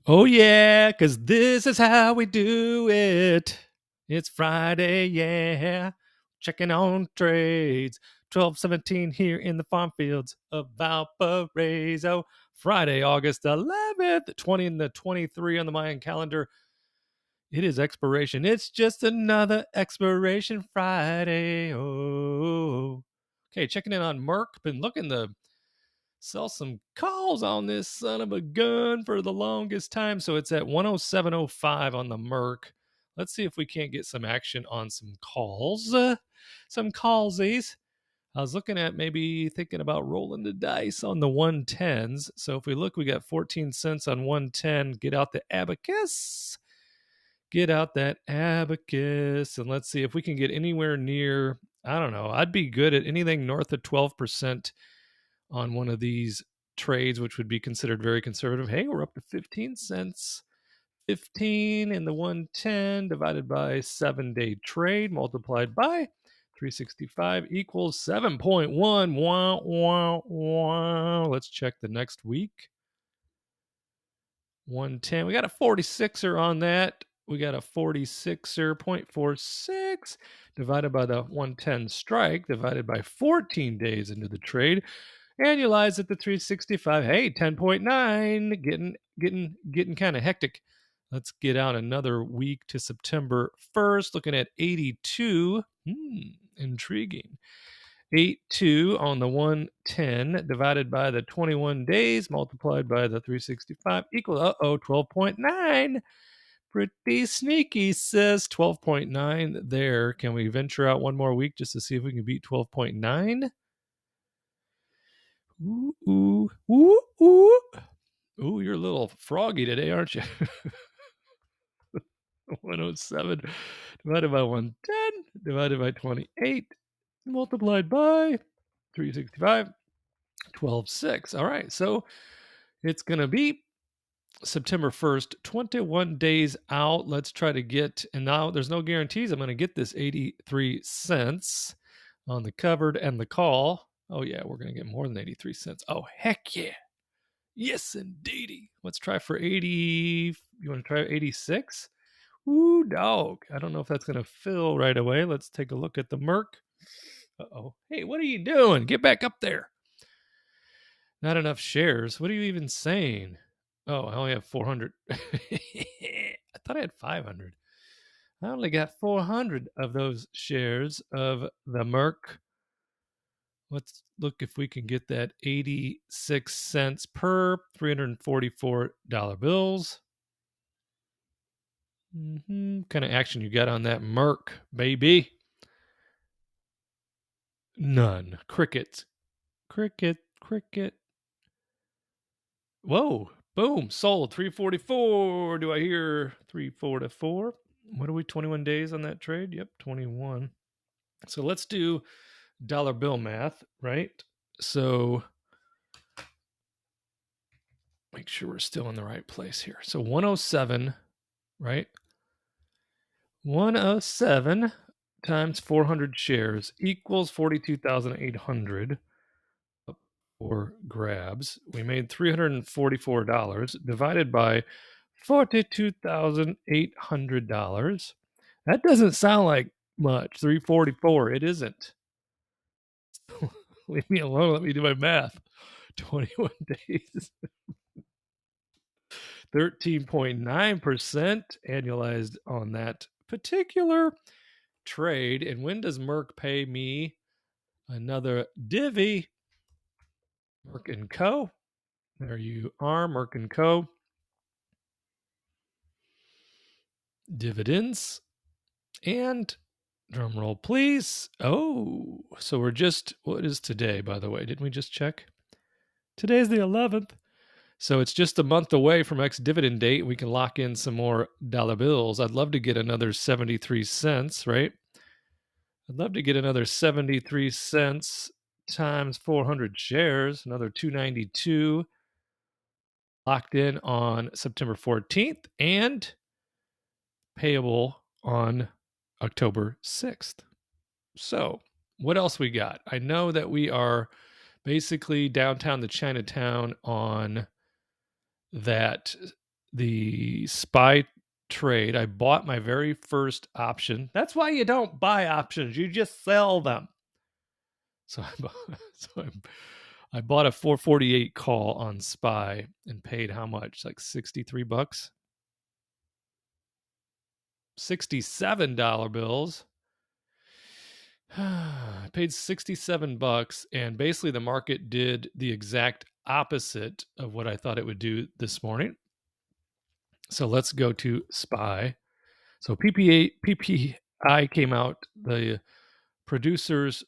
Oh, yeah, because this is how we do it. It's Friday, yeah. Checking on trades. 12:17 here in the farm fields of Valparaiso. Friday, August 11th, 20 and the 23 on the Mayan calendar. It is expiration. It's just another expiration Friday. Oh. Okay, checking in on Merck. Been looking to sell some calls on this son of a gun for the longest time. So it's at 107.05 on the Merc. Let's see if we can't get some action on some calls. Some callsies. I was looking at maybe thinking about rolling the dice on the 110s. So if we look, we got 14 cents on 110. Get out the abacus. Get out that abacus. And let's see if we can get anywhere near, I don't know, I'd be good at anything north of 12% on one of these trades, which would be considered very conservative. Hey, we're up to 15 cents. 15 in the 110 divided by 7-day trade multiplied by 365 equals 7.1. Wow, wow, wow. Let's check the next week. 110. We got a 46er on that. We got a 46er, 0.46 divided by the 110 strike divided by 14 days into the trade. Annualized at the 365. Hey, 10.9. Getting kind of hectic. Let's get out another week to September 1st. Looking at 82. Intriguing. 82 on the 110 divided by the 21 days multiplied by the 365 equals 12.9. Pretty sneaky, says 12.9 there. Can we venture out one more week just to see if we can beat 12.9? Ooh, ooh, ooh, ooh. Ooh, you're a little froggy today, aren't you? 107 divided by 110 divided by 28 multiplied by 365, 12.6. All right, so it's going to be September 1st, 21 days out. Let's try to get, and now there's no guarantees I'm going to get this 83 cents on the covered and the call. Oh, yeah, we're going to get more than 83 cents. Oh, heck yeah. Yes, indeedy. Let's try for 80. You want to try 86? Ooh, dog. I don't know if that's going to fill right away. Let's take a look at the Merc. Uh-oh. Hey, what are you doing? Get back up there. Not enough shares. What are you even saying? Oh, I only have 400. I thought I had 500. I only got 400 of those shares of the Merc. Let's look if we can get that 86 cents per $344 bills. Kind of action you got on that Merc, baby? None. Crickets. Cricket. Whoa. Boom. Sold. 344. Do I hear 344? What are we, 21 days on that trade? Yep, 21. So let's do dollar bill math, right? So make sure we're still in the right place here. So 107, right? 107 times 400 shares equals 42,800 for grabs. We made $344 divided by $42,800. That doesn't sound like much. 344. It isn't. Leave me alone. Let me do my math. 21 days. 13.9% annualized on that particular trade. And when does Merck pay me another divvy? Merck and Co. There you are, Merck and Co. Dividends. And drum roll, please. Oh, so we're just, what is today, by the way? Didn't we just check? Today's the 11th. So it's just a month away from ex-dividend date. We can lock in some more dollar bills. I'd love to get another 73 cents, right? I'd love to get another 73 cents times 400 shares, another 292 locked in on September 14th and payable on October 6th. So what else we got? I know that we are basically downtown to Chinatown on that the SPY trade. I bought my very first option. That's why you don't buy options, you just sell them. So I bought a 448 call on SPY and paid how much? Like $63? $67 bills. I paid $67, and basically the market did the exact opposite of what I thought it would do this morning. So let's go to SPY. So PPI came out, the producers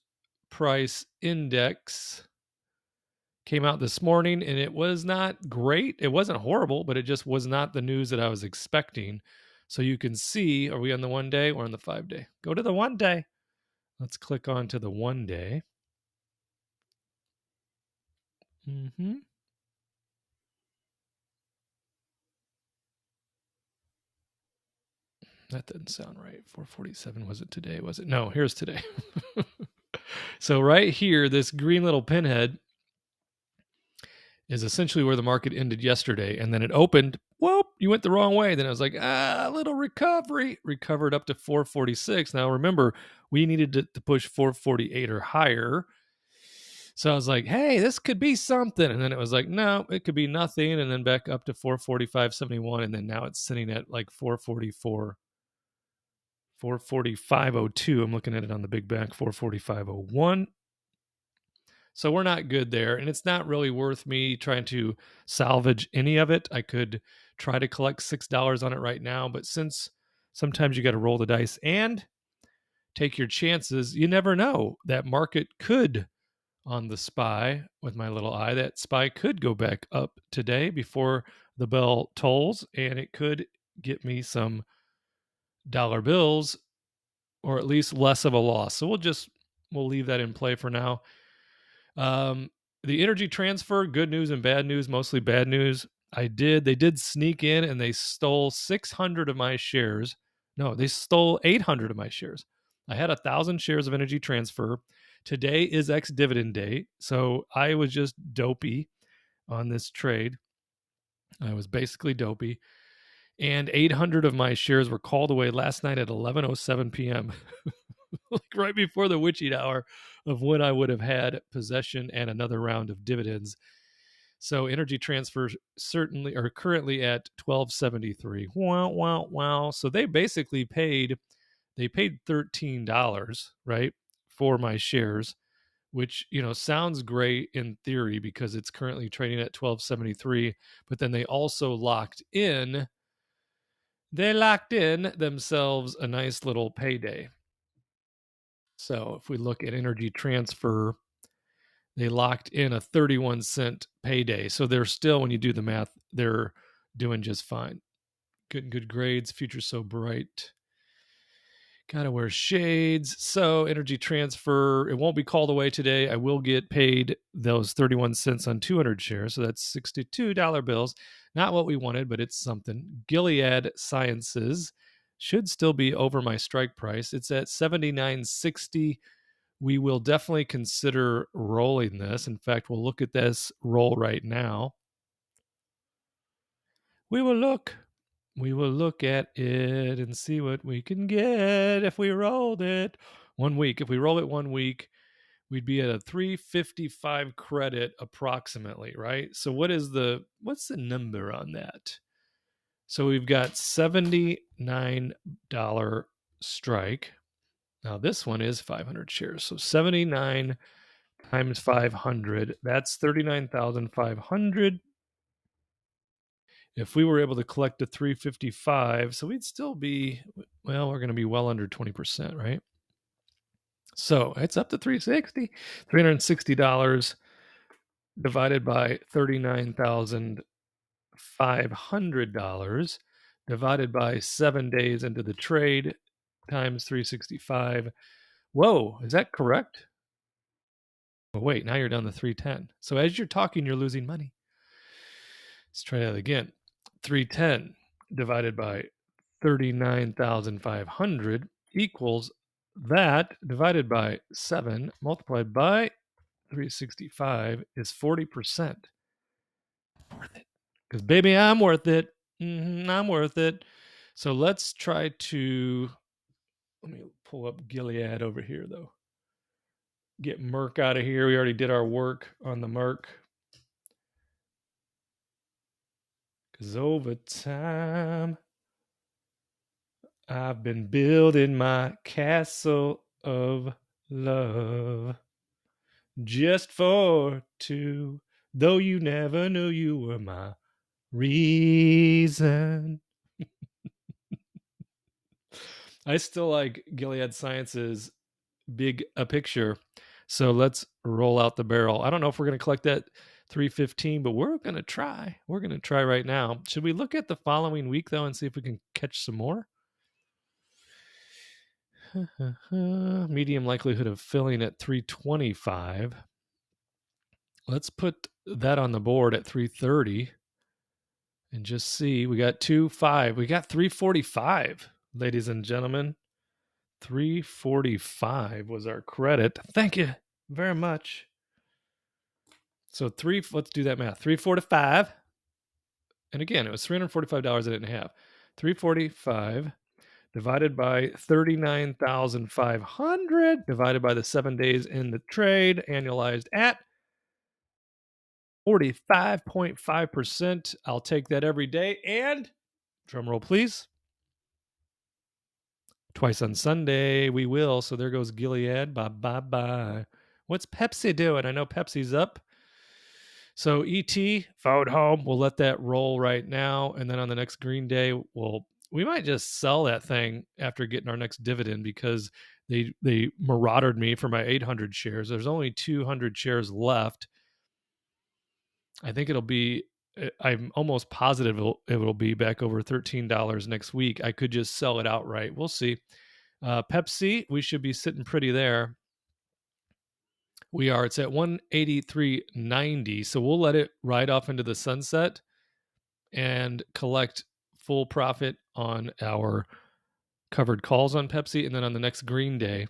price index came out this morning, and it was not great. It wasn't horrible, but it just was not the news that I was expecting. So you can see, are we on the 1 day or on the 5 day? Go to the 1 day. Let's click on to the 1 day. That didn't sound right. 447, was it today? Was it? No, here's today. So right here, this green little pinhead is essentially where the market ended yesterday. And then it opened, whoop, you went the wrong way. Then I was like, a little recovery, recovered up to 446. Now remember, we needed to push 448 or higher. So I was like, hey, this could be something. And then it was like, no, it could be nothing. And then back up to 445.71. And then now it's sitting at like 444. 445.02. I'm looking at it on the big back, 445.01. So we're not good there. And it's not really worth me trying to salvage any of it. I could try to collect $6 on it right now. But since sometimes you got to roll the dice and take your chances, you never know. That market could, on the SPY with my little eye, that SPY could go back up today before the bell tolls. And it could get me some dollar bills, or at least less of a loss. So we'll leave that in play for now. The energy transfer, good news and bad news, mostly bad news. They did sneak in and they stole 600 of my shares. No, they stole 800 of my shares. I had 1,000 shares of energy transfer. Today is ex-dividend day. So I was just dopey on this trade. I was basically dopey. And 800 of my shares were called away last night at 11:07 p.m. like right before the witching hour of when I would have had possession and another round of dividends. So energy transfers certainly are currently at 1273. Wow, wow, wow. So they basically paid $13, right, for my shares, which, sounds great in theory because it's currently trading at 1273, but then they also locked in themselves a nice little payday. So if we look at energy transfer, they locked in a 31-cent payday. So they're still, when you do the math, they're doing just fine. Good grades. Future's so bright. Gotta wear shades. So energy transfer, it won't be called away today. I will get paid those 31 cents on 200 shares. So that's $62 bills. Not what we wanted, but it's something. Gilead Sciences should still be over my strike price. It's at $79.60. We will definitely consider rolling this. In fact, we'll look at this roll right now. We will look at it and see what we can get if we rolled it 1 week. If we roll it 1 week, we'd be at a 355 credit approximately, right? So what's the number on that? So we've got $79 strike. Now this one is 500 shares. So 79 times 500, that's 39,500. If we were able to collect a 355, so we'd still be, well, we're going to be well under 20%, right? So it's up to $360 divided by $39,500 divided by 7 days into the trade times 365. Whoa, is that correct? Oh, wait, now you're down to 310. So as you're talking, you're losing money. Let's try that again. 310 divided by 39,500 equals that divided by 7 multiplied by 365 is 40%. Worth it. Because, baby, I'm worth it. I'm worth it. So let's try to. Let me pull up Gilead over here, though. Get MRK out of here. We already did our work on the MRK. Because over time, I've been building my castle of love just for two, though you never knew you were my reason. I still like Gilead Sciences' Big a Picture. So let's roll out the barrel. I don't know if we're going to collect that 315, but we're going to try. We're going to try right now. Should we look at the following week, though, and see if we can catch some more? Medium likelihood of filling at 325. Let's put that on the board at 330 and just see. We got 2.5. We got 345, ladies and gentlemen. 345 was our credit. Thank you very much. So let's do that math. 345. And again, it was $345 I didn't have. 345 divided by 39,500 divided by the 7 days in the trade, annualized at 45.5%. I'll take that every day. And drum roll, please. Twice on Sunday, we will. So there goes Gilead. Bye, bye, bye. What's Pepsi doing? I know Pepsi's up. So ET, phone home. We'll let that roll right now. And then on the next green day, we might just sell that thing after getting our next dividend because they marauded me for my 800 shares. There's only 200 shares left. I think I'm almost positive it will be back over $13 next week. I could just sell it outright. We'll see. Pepsi, we should be sitting pretty there. We are. It's at 183.90. So we'll let it ride off into the sunset and collect full profit on our covered calls on Pepsi. And then on the next green day,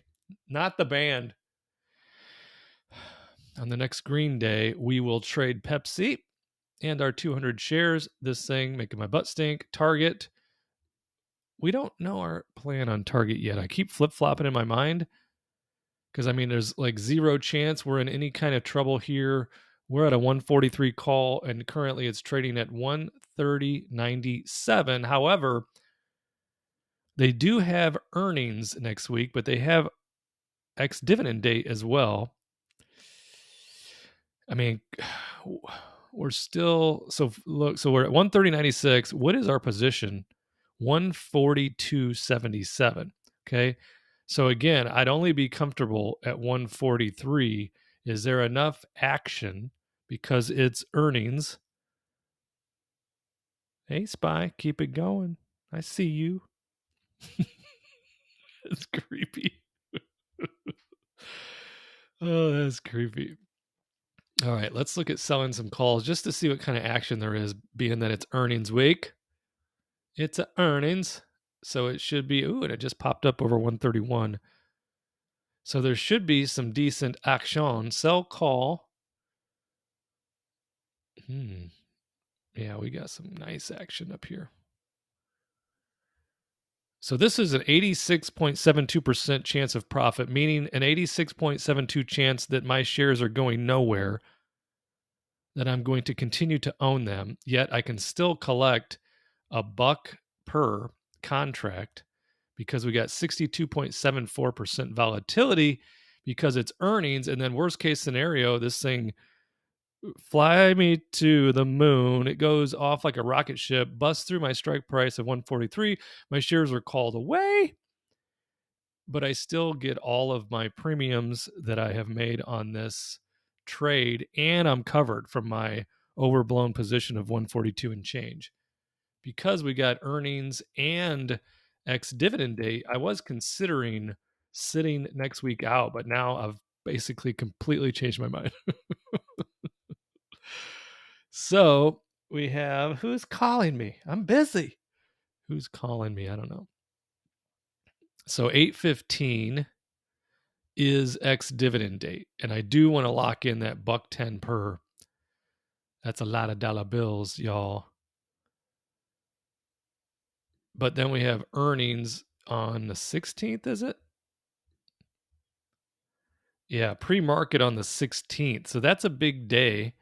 not the band, on the next green day, we will trade Pepsi and our 200 shares. This thing making my butt stink. Target. We don't know our plan on Target yet. I keep flip-flopping in my mind because, I mean, there's like zero chance we're in any kind of trouble here. We're at a 143 call, and currently it's trading at 130.97. However, they do have earnings next week, but they have ex-dividend date as well. I mean, we're still so we're at 130.96. What is our position? 142.77. Okay. So again, I'd only be comfortable at 143. Is there enough action because it's earnings? Hey, Spy, keep it going. I see you. It's creepy. Oh, that's creepy. All right, let's look at selling some calls just to see what kind of action there is, being that it's earnings week. It's a earnings, so it should be, and it just popped up over 131. So there should be some decent action. Sell call. Yeah, we got some nice action up here. So this is an 86.72% chance of profit, meaning an 86.72 chance that my shares are going nowhere, that I'm going to continue to own them, yet I can still collect $1 per contract because we got 62.74% volatility because it's earnings. And then worst case scenario, this thing fly me to the moon. It goes off like a rocket ship, busts through my strike price of 143. My shares are called away, but I still get all of my premiums that I have made on this trade, and I'm covered from my overblown position of 142 and change. Because we got earnings and ex-dividend date, I was considering sitting next week out, but now I've basically completely changed my mind. So we have, who's calling me? I'm busy. Who's calling me? I don't know. So 8:15 is ex-dividend date, and I do want to lock in that $1.10 per. That's a lot of dollar bills, y'all. But then we have earnings on the 16th, is it? Yeah, pre-market on the 16th. So that's a big day.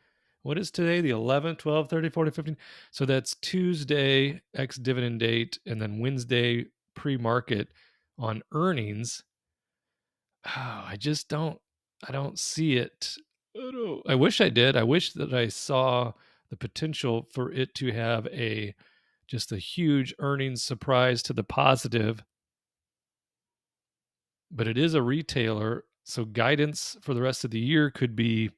What is today? The 11th, 12, 30, 40, 15. So that's Tuesday, ex-dividend date, and then Wednesday pre-market on earnings. Oh, I don't see it. I wish I did. I wish that I saw the potential for it to have just a huge earnings surprise to the positive, but it is a retailer, so guidance for the rest of the year could be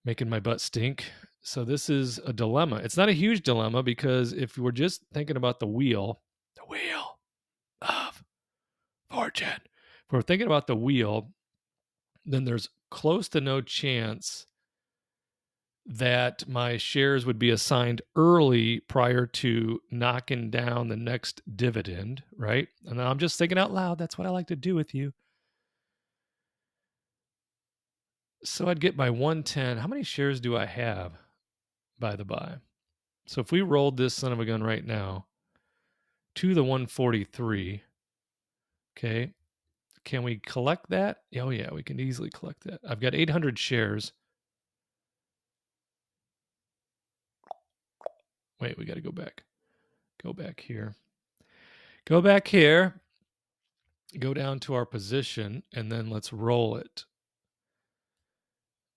making my butt stink. So this is a dilemma. It's not a huge dilemma because if we're just thinking about the wheel of fortune, if we're thinking about the wheel, then there's close to no chance that my shares would be assigned early prior to knocking down the next dividend, right? And I'm just thinking out loud. That's what I like to do with you. So I'd get my 110. How many shares do I have, by the by? So if we rolled this son of a gun right now to the 143, okay, can we collect that? Oh, yeah, we can easily collect that. I've got 800 shares. Wait, we got to go back. Go back here. Go back here. Go down to our position, and then let's roll it.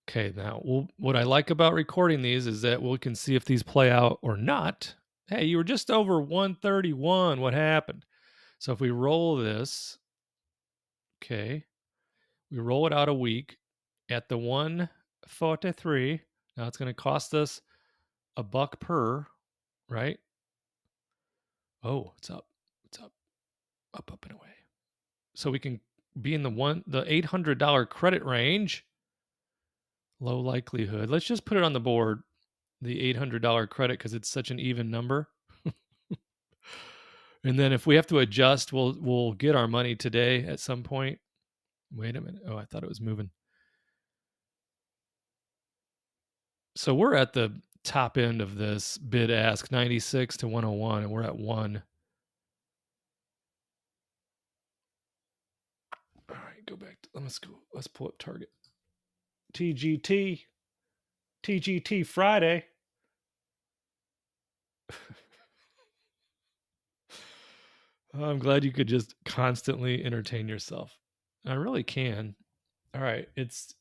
Okay, now what I like about recording these is that we can see if these play out or not. Hey, you were just over 131. What happened? So if we roll this, okay, we roll it out a week at the 143. Now it's going to cost us a buck per, right? Oh, it's up. It's up. Up and away. So we can be in the $800 credit range. Low likelihood. Let's just put it on the board, the $800 credit, because it's such an even number. And then if we have to adjust, we'll get our money today at some point. Wait a minute. Oh, I thought it was moving. So we're at the top end of this bid ask, 96 to 101, and we're at 1. All right, go back. Let's pull up target. TGT Friday. I'm glad you could just constantly entertain yourself. I really can. All right, it's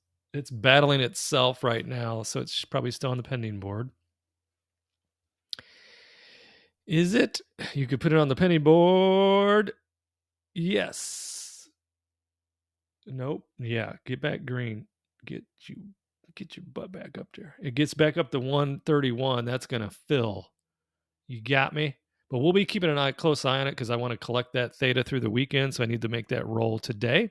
battling itself right now, so it's probably still on the pending board. Is it? You could put it on the pending board. Yes. Nope. Yeah, get back green. Get your butt back up there. It gets back up to 131. That's going to fill. You got me? But we'll be keeping an close eye on it because I want to collect that theta through the weekend, so I need to make that roll today.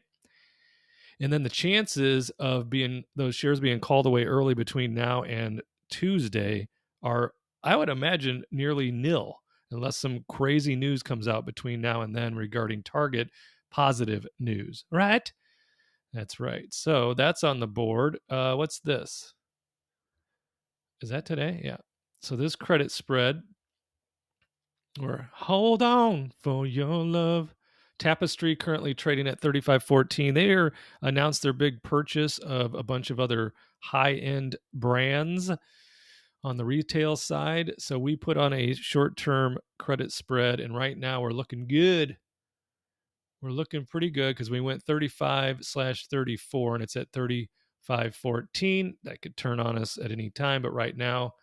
And then the chances of those shares being called away early between now and Tuesday are, I would imagine, nearly nil, unless some crazy news comes out between now and then regarding Target, positive news, right? That's right. So that's on the board. What's this? Is that today? Yeah. So this credit spread, or hold on for your love. Tapestry currently trading at 35.14. They announced their big purchase of a bunch of other high-end brands on the retail side. So we put on a short-term credit spread, and right now we're looking good. We're looking pretty good because we went 35/34, and it's at 35.14. That could turn on us at any time, but right now,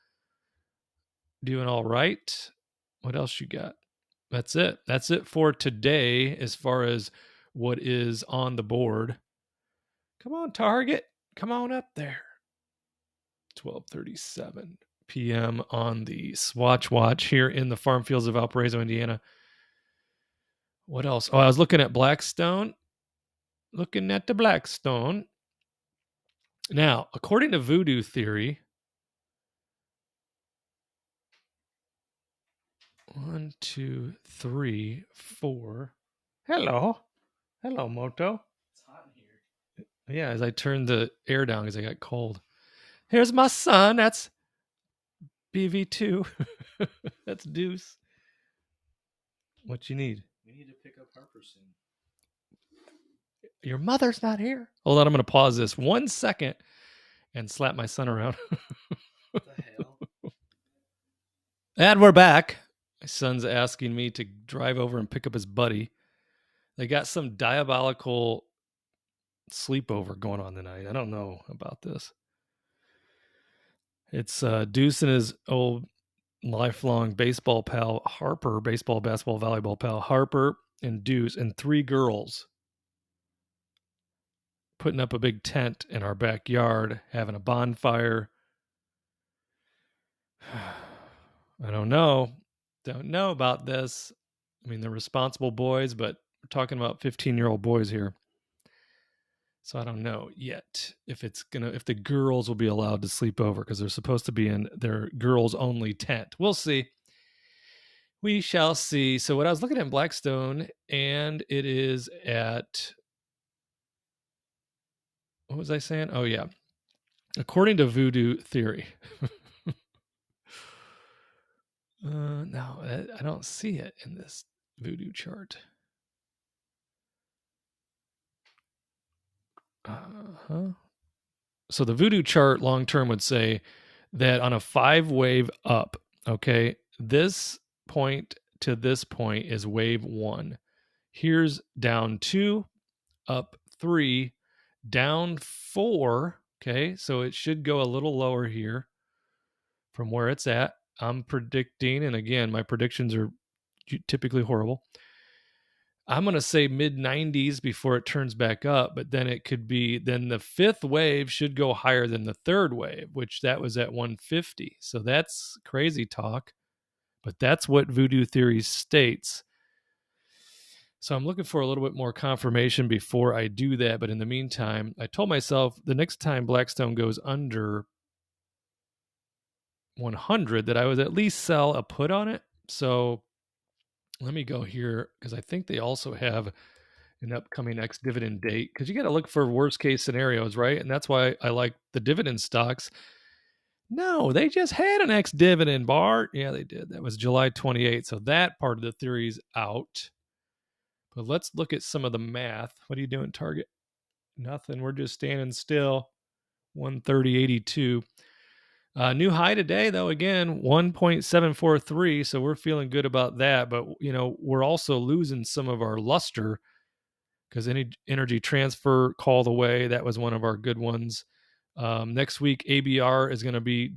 doing all right. What else you got? That's it. That's it for today as far as what is on the board. Come on, Target. Come on up there. 12:37 p.m. on the Swatch Watch here in the farm fields of Valparaiso, Indiana. What else? Oh, I was looking at Blackstone. Looking at the Blackstone. Now, according to Voodoo Theory, 1, 2, 3, 4. Hello, Moto. It's hot in here. Yeah, as I turned the air down because I got cold. Here's my son. That's BV2. That's Deuce. What you need? We need to pick up Harper soon. Your mother's not here. Hold on, I'm going to pause this 1 second and slap my son around. What the hell? And we're back. My son's asking me to drive over and pick up his buddy. They got some diabolical sleepover going on tonight. I don't know about this. It's Deuce and his old lifelong baseball pal Harper, baseball, basketball, volleyball pal Harper, and Deuce, and 3 girls putting up a big tent in our backyard, having a bonfire. I don't know. Don't know about this. I mean, they're responsible boys, but we're talking about 15-year-old boys here. So I don't know yet if the girls will be allowed to sleep over because they're supposed to be in their girls only tent. We'll see. We shall see. So what I was looking at in Blackstone, and it is at, what was I saying? Oh yeah. According to Voodoo Theory. No, I don't see it in this Voodoo chart. So the Voodoo chart long term would say that on a 5-wave up, okay, this point to this point is wave 1. Here's down 2, up 3, down 4. Okay, so it should go a little lower here from where it's at. I'm predicting, and again, my predictions are typically horrible. I'm going to say mid 90s before it turns back up, but then it could be, then the 5th wave should go higher than the 3rd wave, which that was at 150. So that's crazy talk, but that's what Voodoo Theory states. So I'm looking for a little bit more confirmation before I do that. But in the meantime, I told myself the next time Blackstone goes under 100 that I would at least sell a put on it. So let me go here because I think they also have an upcoming ex-dividend date because you got to look for worst case scenarios, right? And that's why I like the dividend stocks. No, they just had an ex-dividend, Bart. Yeah, they did. That was July 28th. So that part of the theory's out. But let's look at some of the math. What are you doing, Target? Nothing. We're just standing still. 130.82. New high today, though, again, 1.743. So we're feeling good about that. But, we're also losing some of our luster because energy transfer called away. That was one of our good ones. Next week, ABR is going to be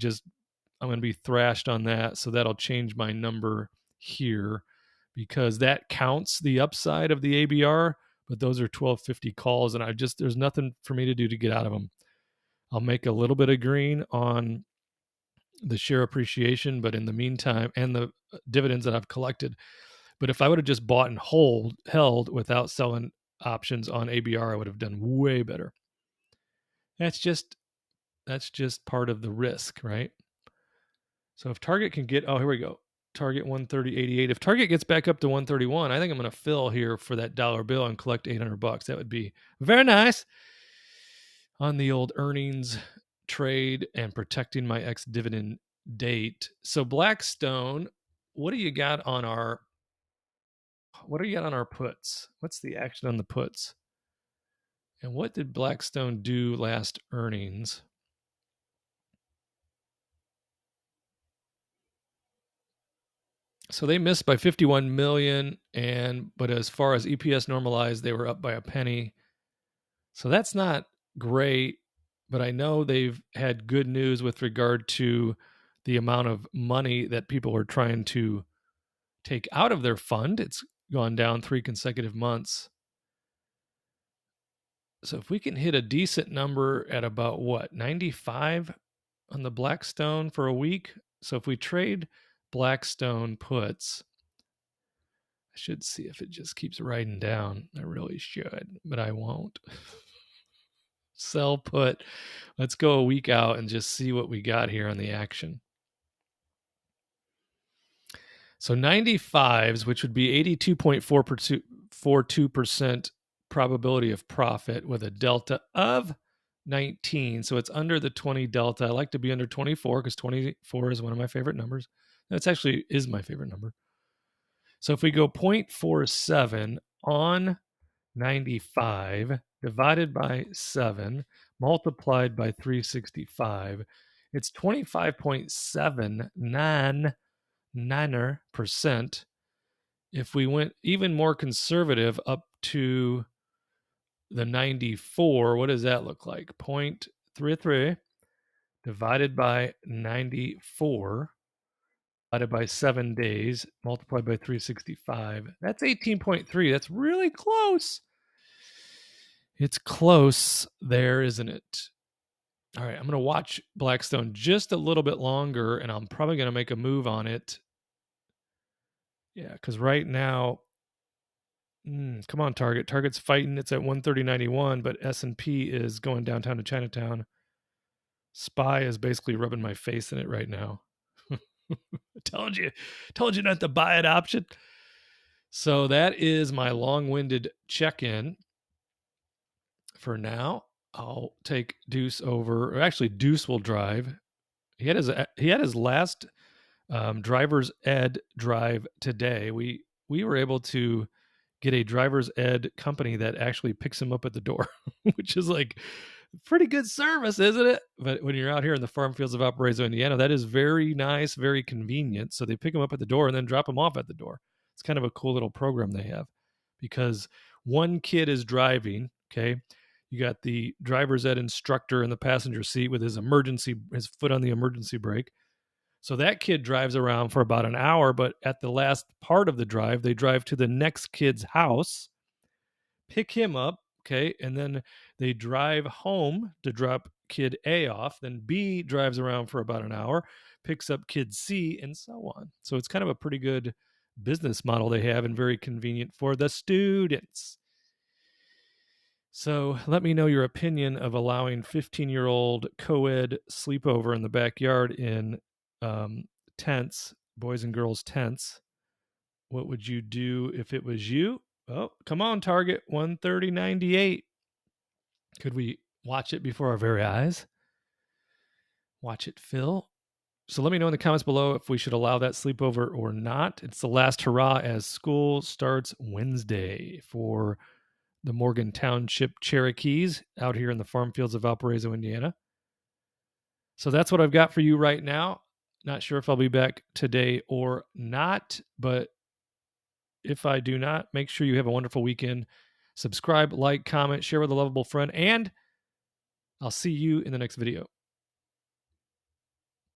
I'm going to be thrashed on that. So that'll change my number here because that counts the upside of the ABR, but those are 1250 calls. And there's nothing for me to do to get out of them. I'll make a little bit of green on the share appreciation, but in the meantime, and the dividends that I've collected. But if I would have just bought and held without selling options on ABR, I would have done way better. That's just part of the risk, right? So if Target can get, here we go. Target 130.88. If Target gets back up to 131, I think I'm going to fill here for that dollar bill and collect $800. That would be very nice on the old earnings trade and protecting my ex-dividend date. So Blackstone, what do you got on our puts? What's the action on the puts? And what did Blackstone do last earnings? So they missed by 51 million, but as far as EPS normalized, they were up by a penny. So that's not great, but I know they've had good news with regard to the amount of money that people are trying to take out of their fund. It's gone down 3 consecutive months. So if we can hit a decent number at about 95 on the Blackstone for a week. So if we trade Blackstone puts, I should see if it just keeps riding down. I really should, but I won't. Sell put. Let's go a week out and just see what we got here on the action. So 95s, which would be 82.42% probability of profit with a delta of 19. So it's under the 20 delta. I like to be under 24 because 24 is one of my favorite numbers. That's actually is my favorite number. So if we go 0.47 on 95 divided by 7 multiplied by 365, it's 25.799%. If we went even more conservative up to the 94, what does that look like? 0.33 divided by 94 divided by 7 days multiplied by 365. That's 18.3. That's really close. It's close there, isn't it? All right, I'm going to watch Blackstone just a little bit longer, and I'm probably going to make a move on it. Yeah, because right now, come on, Target. Target's fighting. It's at 130.91, but S&P is going downtown to Chinatown. SPY is basically rubbing my face in it right now. told you not to buy it option. So that is my long-winded check-in. For now, I'll take Deuce over. Or actually, Deuce will drive. He had his last driver's ed drive today. We were able to get a driver's ed company that actually picks him up at the door, which is like pretty good service, isn't it? But when you're out here in the farm fields of Valparaiso, Indiana, that is very nice, very convenient. So they pick him up at the door and then drop him off at the door. It's kind of a cool little program they have because one kid is driving. Okay. You got the driver's ed instructor in the passenger seat with his foot on the emergency brake. So that kid drives around for about an hour, but at the last part of the drive, they drive to the next kid's house, pick him up, okay, and then they drive home to drop kid A off. Then B drives around for about an hour, picks up kid C, and so on. So it's kind of a pretty good business model they have and very convenient for the students. So let me know your opinion of allowing 15-year-old co-ed sleepover in the backyard in tents, boys and girls tents. What would you do if it was you? Oh, come on, Target 130.98. Could we watch it before our very eyes? Watch it fill. So let me know in the comments below if we should allow that sleepover or not. It's the last hurrah as school starts Wednesday for the Morgan Township Cherokees out here in the farm fields of Valparaiso, Indiana. So that's what I've got for you right now. Not sure if I'll be back today or not, but if I do not, make sure you have a wonderful weekend. Subscribe, like, comment, share with a lovable friend, and I'll see you in the next video.